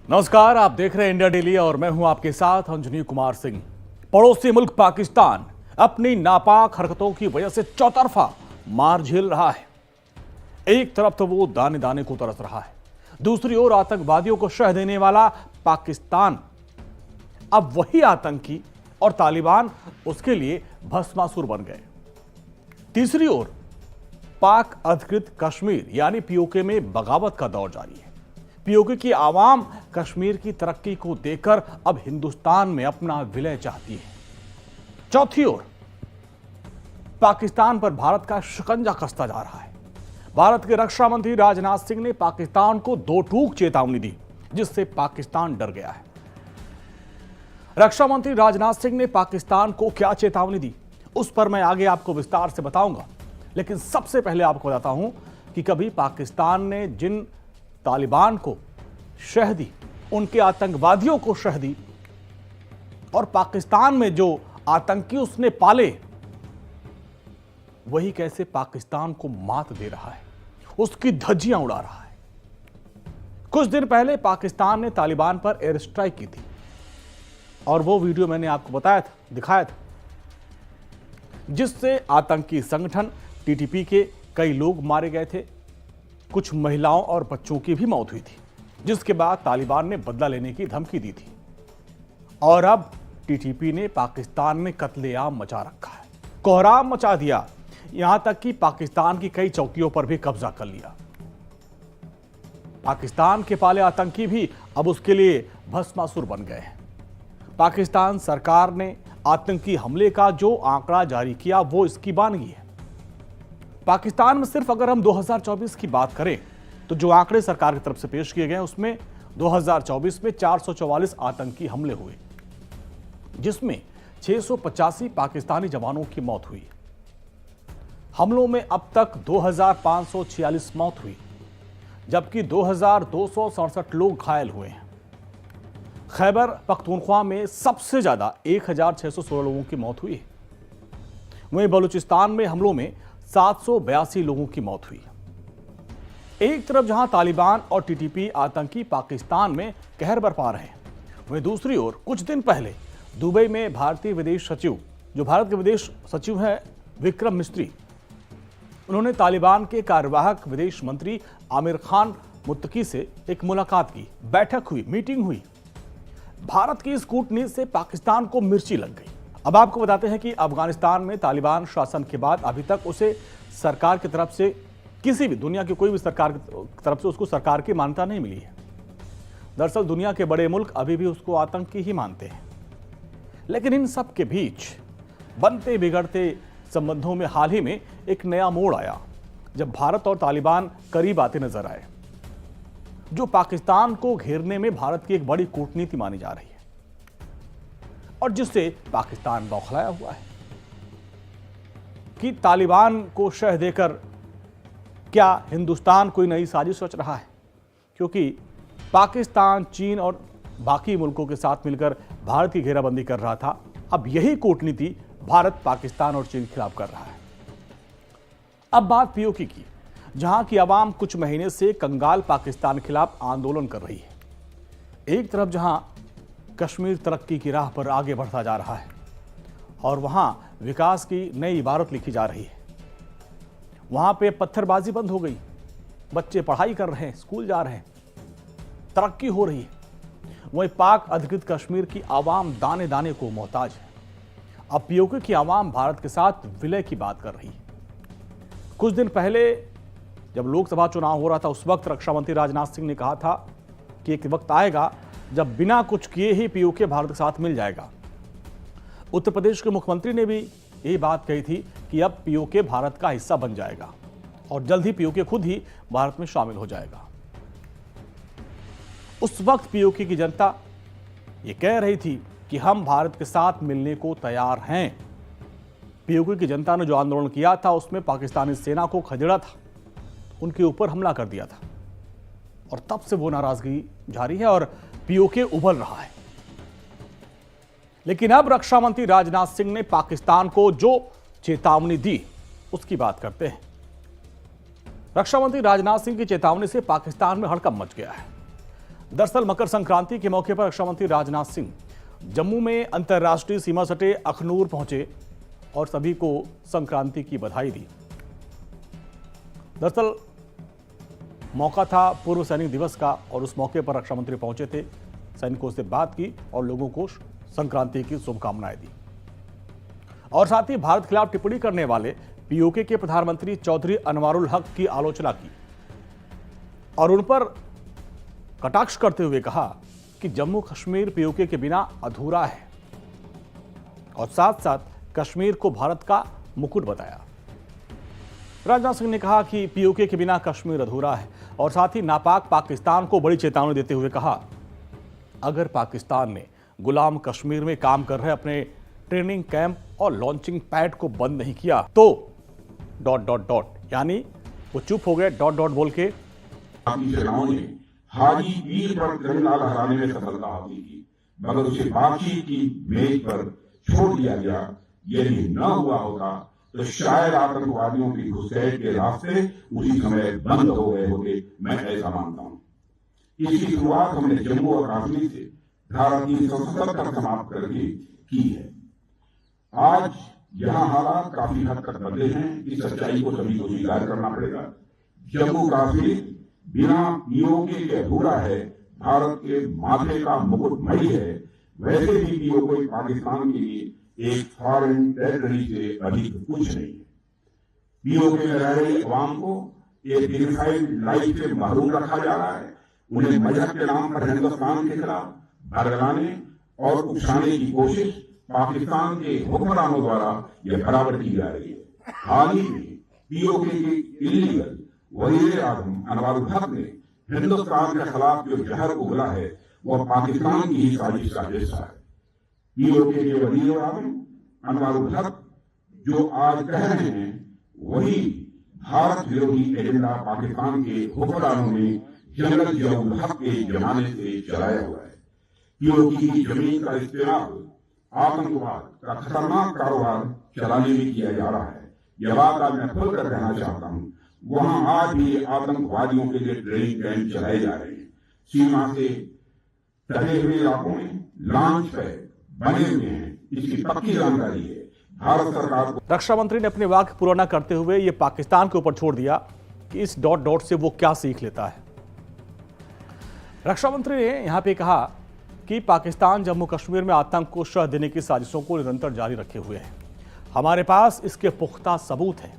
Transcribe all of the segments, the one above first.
नमस्कार, आप देख रहे हैं इंडिया डेली और मैं हूं आपके साथ अंजनी कुमार सिंह। पड़ोसी मुल्क पाकिस्तान अपनी नापाक हरकतों की वजह से चौतरफा मार झेल रहा है। एक तरफ तो वो दाने दाने को तरस रहा है, दूसरी ओर आतंकवादियों को शह देने वाला पाकिस्तान अब वही आतंकी और तालिबान उसके लिए भस्मासुर बन गए। तीसरी ओर पाक अधिकृत कश्मीर यानी पीओके में बगावत का दौर जारी है। पीओके की आवाम कश्मीर की तरक्की को देखकर अब हिंदुस्तान में अपना विलय चाहती है। चौथी ओर पाकिस्तान पर भारत का शिकंजा कसता जा रहा है। भारत के रक्षा मंत्री राजनाथ सिंह ने पाकिस्तान को दो टूक चेतावनी दी, जिससे पाकिस्तान डर गया है। रक्षा मंत्री राजनाथ सिंह ने पाकिस्तान को क्या चेतावनी दी, उस पर मैं आगे आपको विस्तार से बताऊंगा। लेकिन सबसे पहले आपको बताता हूं कि कभी पाकिस्तान ने जिन तालिबान को शह दी, उनके आतंकवादियों को शह दी, और पाकिस्तान में जो आतंकी उसने पाले, वही कैसे पाकिस्तान को मात दे रहा है, उसकी धज्जियां उड़ा रहा है। कुछ दिन पहले पाकिस्तान ने तालिबान पर एयर स्ट्राइक की थी और वो वीडियो मैंने आपको बताया था, दिखाया था, जिससे आतंकी संगठन टीटीपी के कई लोग मारे गए थे। कुछ महिलाओं और बच्चों की भी मौत हुई थी, जिसके बाद तालिबान ने बदला लेने की धमकी दी थी। और अब टीटीपी ने पाकिस्तान में कत्लेआम मचा रखा है, कोहराम मचा दिया, यहां तक कि पाकिस्तान की कई चौकियों पर भी कब्जा कर लिया। पाकिस्तान के पाले आतंकी भी अब उसके लिए भस्मासुर बन गए हैं। पाकिस्तान सरकार ने आतंकी हमले का जो आंकड़ा जारी किया, वो इसकी बानगी है। पाकिस्तान में सिर्फ अगर हम 2024 की बात करें तो जो आंकड़े सरकार की तरफ से पेश किए गए, उसमें 2024 में 444 आतंकी हमले हुए, जिसमें 685 पाकिस्तानी जवानों की मौत हुई। हमलों में अब तक 2546 मौत हुई, जबकि 2267 लोग घायल हुए हैं। खैबर पख्तूनख्वा में सबसे ज्यादा 1616 लोगों की मौत हुई है। वहीं बलूचिस्तान में हमलों में 782 लोगों की मौत हुई। एक तरफ जहां तालिबान और टीटीपी आतंकी पाकिस्तान में कहर बरपा रहे हैं, वहीं दूसरी ओर कुछ दिन पहले दुबई में भारतीय विदेश सचिव, जो भारत के विदेश सचिव हैं विक्रम मिस्री, उन्होंने तालिबान के कार्यवाहक विदेश मंत्री आमिर खान मुत्तकी से एक मुलाकात की, बैठक हुई, मीटिंग हुई। भारत की इस कूटनीति से पाकिस्तान को मिर्ची लग गई। अब आपको बताते हैं कि अफगानिस्तान में तालिबान शासन के बाद अभी तक उसे सरकार की तरफ से, किसी भी दुनिया की कोई भी सरकार की तरफ से उसको सरकार की मान्यता नहीं मिली है। दरअसल दुनिया के बड़े मुल्क अभी भी उसको आतंकी ही मानते हैं। लेकिन इन सब के बीच बनते बिगड़ते संबंधों में हाल ही में एक नया मोड़ आया, जब भारत और तालिबान करीब आते नजर आए, जो पाकिस्तान को घेरने में भारत की एक बड़ी कूटनीति मानी जा रही है और जिससे पाकिस्तान बौखलाया हुआ है कि तालिबान को शह देकर क्या हिंदुस्तान कोई नई साजिश सोच रहा है। क्योंकि पाकिस्तान, चीन और बाकी मुल्कों के साथ मिलकर भारत की घेराबंदी कर रहा था, अब यही कूटनीति भारत पाकिस्तान और चीन के खिलाफ कर रहा है। अब बात पीओके की, जहां की आवाम कुछ महीने से कंगाल पाकिस्तान के खिलाफ आंदोलन कर रही है। एक तरफ जहां कश्मीर तरक्की की राह पर आगे बढ़ता जा रहा है और वहां विकास की नई इबारत लिखी जा रही है, वहां पे पत्थरबाजी बंद हो गई, बच्चे पढ़ाई कर रहे हैं, स्कूल जा रहे हैं, तरक्की हो रही है। वहीं पाक अधिकृत कश्मीर की आवाम दाने दाने को मोहताज है। अब पीओके की आवाम भारत के साथ विलय की बात कर रही है। कुछ दिन पहले जब लोकसभा चुनाव हो रहा था, उस वक्त रक्षा मंत्री राजनाथ सिंह ने कहा था कि एक वक्त आएगा जब बिना कुछ किए ही पीओके भारत के साथ मिल जाएगा। उत्तर प्रदेश के मुख्यमंत्री ने भी यही बात कही थी कि अब पीओके भारत का हिस्सा बन जाएगा और जल्द ही पीओके खुद ही भारत में शामिल हो जाएगा। उस वक्त पीओके की जनता ये कह रही थी कि हम भारत के साथ मिलने को तैयार हैं। पीओके की जनता ने जो आंदोलन किया था, उसमें पाकिस्तानी सेना को खदेड़ा था, उनके ऊपर हमला कर दिया था और तब से वो नाराजगी जारी है और पीओके उबल रहा है। लेकिन अब रक्षा मंत्री राजनाथ सिंह ने पाकिस्तान को जो चेतावनी दी, उसकी बात करते हैं। रक्षा मंत्री राजनाथ सिंह की चेतावनी से पाकिस्तान में हड़कंप मच गया है। दरअसल मकर संक्रांति के मौके पर रक्षा मंत्री राजनाथ सिंह जम्मू में अंतर्राष्ट्रीय सीमा सटे अखनूर पहुंचे और सभी को संक्रांति की बधाई दी। दरअसल मौका था पूर्व सैनिक दिवस का और उस मौके पर रक्षा मंत्री पहुंचे थे, सैनिकों से बात की और लोगों को संक्रांति की शुभकामनाएं दी। और साथ ही भारत खिलाफ टिप्पणी करने वाले पीओके के प्रधानमंत्री चौधरी अनवारुल हक की आलोचना की और उन पर कटाक्ष करते हुए कहा कि जम्मू कश्मीर पीओके के बिना अधूरा है और साथ साथ कश्मीर को भारत का मुकुट बताया। राजनाथ सिंह ने कहा कि पीओके के बिना कश्मीर अधूरा है और साथ ही नापाक पाकिस्तान को बड़ी चेतावनी देते हुए कहा, अगर पाकिस्तान ने गुलाम कश्मीर में काम कर रहे अपने ट्रेनिंग कैंप और लॉन्चिंग पैड को बंद नहीं किया तो ... यानी वो चुप हो गए ... बोल के सेनाओं ने हाजी पीर पर तिरंगा लहराने में सफलता हासिल की, मगर उसे बातचीत की मेज पर छोड़ दिया गया। यदि न हुआ होता तो शायद आतंकवादियों की घुसपैठ के रास्ते उसी समय बंद हो गए होते, मैं ऐसा मानता हूं। इसकी शुरुआत हमने जम्मू और कश्मीर से धारा 377 समाप्त करके की है। आज यहां हालात काफी हद तक बदले हैं, इस सच्चाई को सभी को स्वीकार करना पड़ेगा। जम्मू कश्मीर बिना पीओके के अधूरा है, भारत के माथे का मुकुट मणि है। वैसे भी पीओके पाकिस्तान के लिए एक फॉरेन टेरिटरी से अधिक कुछ नहीं है। पीओके में रह रही अवाम को एक डिग्निफाइड लाइफ से महरूम रखा जा रहा है। उन्हें मजहब के नाम पर हिंदुस्तान के खिलाफ भड़काने और उकसाने की कोशिश पाकिस्तान के हुक्मरानों द्वारा यह बराबर की जा रही है। हाल ही में पीओके के इलीगल वजीर आजम अनवारुल हक ने हिंदुस्तान के खिलाफ जो जहर उगला है वह पाकिस्तान की ही साजिश का हिस्सा है। पीओके के वजीर आजम अनवारुल हक जो आज कह रहे हैं वही भारत विरोधी एजेंडा पाकिस्तान के हुक्मरानों ने जनरल जियाउल हक के जमाने से चलाया हुआ है। पीओके की जमीन का इस्तेमाल आतंकवाद का खतरनाक कारोबार चलाने में किया जा रहा है। यह बात आज मैं खुलकर कहना चाहता हूं। वहां आज भी आतंकवादियों के लिए ट्रेनिंग कैंप चलाए जा रहे हैं। सीमा से सटे हुए इलाकों में लॉन्च पैड बने हुए हैं, इसकी पक्की जानकारी है। भारत सरकार को रक्षा मंत्री ने अपने वाक्य पूरा न करते हुए ये पाकिस्तान के ऊपर छोड़ दिया कि इस ... से वो क्या सीख लेता है। रक्षा मंत्री ने यहां पे कहा कि पाकिस्तान जम्मू कश्मीर में आतंक को शह देने की साजिशों को निरंतर जारी रखे हुए है। हमारे पास इसके पुख्ता सबूत हैं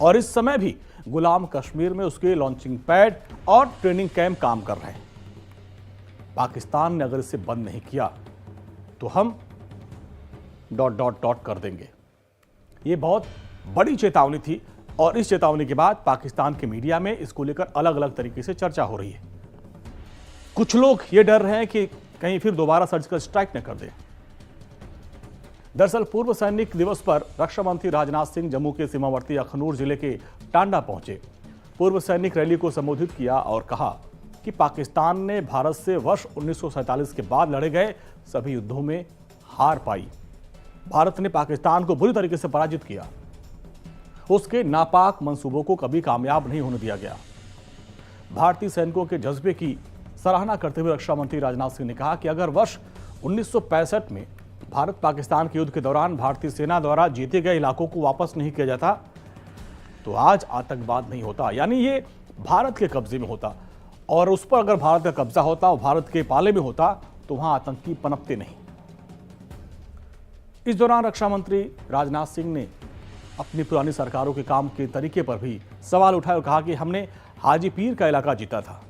और इस समय भी गुलाम कश्मीर में उसके लॉन्चिंग पैड और ट्रेनिंग कैंप काम कर रहे हैं। पाकिस्तान ने अगर इसे बंद नहीं किया तो हम ... कर देंगे। ये बहुत बड़ी चेतावनी थी और इस चेतावनी के बाद पाकिस्तान के मीडिया में इसको लेकर अलग अलग तरीके से चर्चा हो रही है। कुछ लोग ये डर रहे हैं कि कहीं फिर दोबारा सर्जिकल स्ट्राइक न कर दे। दरअसल पूर्व सैनिक दिवस पर रक्षा मंत्री राजनाथ सिंह जम्मू के सीमावर्ती अखनूर जिले के टांडा पहुंचे, पूर्व सैनिक रैली को संबोधित किया और कहा कि पाकिस्तान ने भारत से वर्ष 1947 के बाद लड़े गए सभी युद्धों में हार पाई। भारत ने पाकिस्तान को बुरी तरीके से पराजित किया। उसके नापाक मंसूबों को कभी कामयाब नहीं होने दिया गया। भारतीय सैनिकों के जज्बे की सराहना करते हुए रक्षा मंत्री राजनाथ सिंह ने कहा कि अगर वर्ष 1965 में भारत पाकिस्तान के युद्ध के दौरान भारतीय सेना द्वारा जीते गए इलाकों को वापस नहीं किया जाता तो आज आतंकवाद नहीं होता, यानी ये भारत के कब्जे में होता और उस पर अगर भारत का कब्जा होता और भारत के पाले में होता तो वहां आतंकी पनपते नहीं। इस दौरान रक्षा मंत्री राजनाथ सिंह ने अपनी पुरानी सरकारों के काम के तरीके पर भी सवाल उठाया और कहा कि हमने हाजी पीर का इलाका जीता था,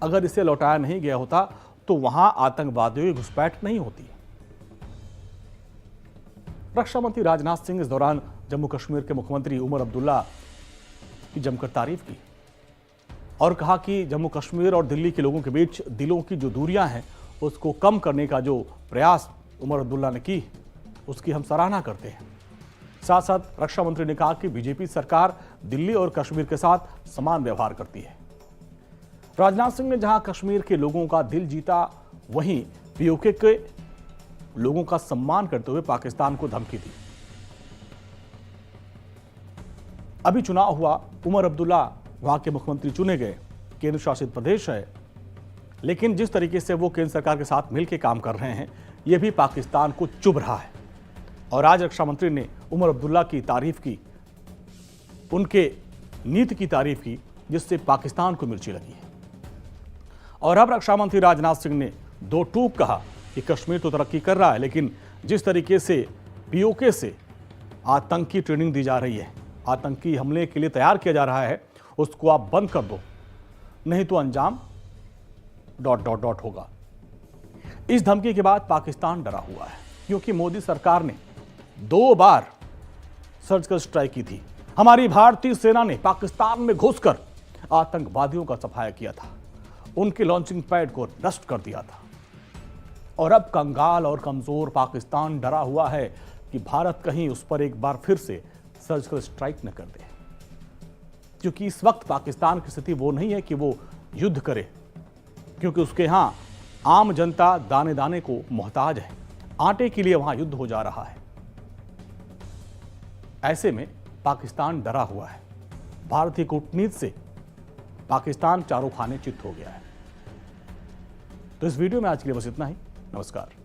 अगर इसे लौटाया नहीं गया होता तो वहां आतंकवादियों की घुसपैठ नहीं होती। रक्षा मंत्री राजनाथ सिंह इस दौरान जम्मू कश्मीर के मुख्यमंत्री उमर अब्दुल्ला की जमकर तारीफ की और कहा कि जम्मू कश्मीर और दिल्ली के लोगों के बीच दिलों की जो दूरियां हैं उसको कम करने का जो प्रयास उमर अब्दुल्ला ने की उसकी हम सराहना करते हैं। साथ साथ रक्षा मंत्री ने कहा कि बीजेपी सरकार दिल्ली और कश्मीर के साथ समान व्यवहार करती है। राजनाथ सिंह ने जहां कश्मीर के लोगों का दिल जीता वहीं पीओके के लोगों का सम्मान करते हुए पाकिस्तान को धमकी दी। अभी चुनाव हुआ, उमर अब्दुल्ला वहां के मुख्यमंत्री चुने गए, केंद्र शासित प्रदेश है, लेकिन जिस तरीके से वो केंद्र सरकार के साथ मिलकर काम कर रहे हैं, ये भी पाकिस्तान को चुभ रहा है। और आज रक्षा मंत्री ने उमर अब्दुल्ला की तारीफ की, उनके नीति की तारीफ की, जिससे पाकिस्तान को मिर्ची लगी है। और अब रक्षा मंत्री राजनाथ सिंह ने दो टूक कहा कि कश्मीर तो तरक्की कर रहा है, लेकिन जिस तरीके से पीओके से आतंकी ट्रेनिंग दी जा रही है, आतंकी हमले के लिए तैयार किया जा रहा है, उसको आप बंद कर दो, नहीं तो अंजाम ... होगा। इस धमकी के बाद पाकिस्तान डरा हुआ है, क्योंकि मोदी सरकार ने 2 बार सर्जिकल स्ट्राइक की थी। हमारी भारतीय सेना ने पाकिस्तान में घुसकर आतंकवादियों का सफाया किया था, उनके लॉन्चिंग पैड को नष्ट कर दिया था। और अब कंगाल और कमजोर पाकिस्तान डरा हुआ है कि भारत कहीं उस पर एक बार फिर से सर्जिकल स्ट्राइक न कर दे, क्योंकि इस वक्त पाकिस्तान की स्थिति वो नहीं है कि वो युद्ध करे, क्योंकि उसके यहां आम जनता दाने दाने को मोहताज है। आटे के लिए वहां युद्ध हो जा रहा है। ऐसे में पाकिस्तान डरा हुआ है। भारतीय कूटनीति से पाकिस्तान चारों खाने चित हो गया है। तो इस वीडियो में आज के लिए बस इतना ही। नमस्कार।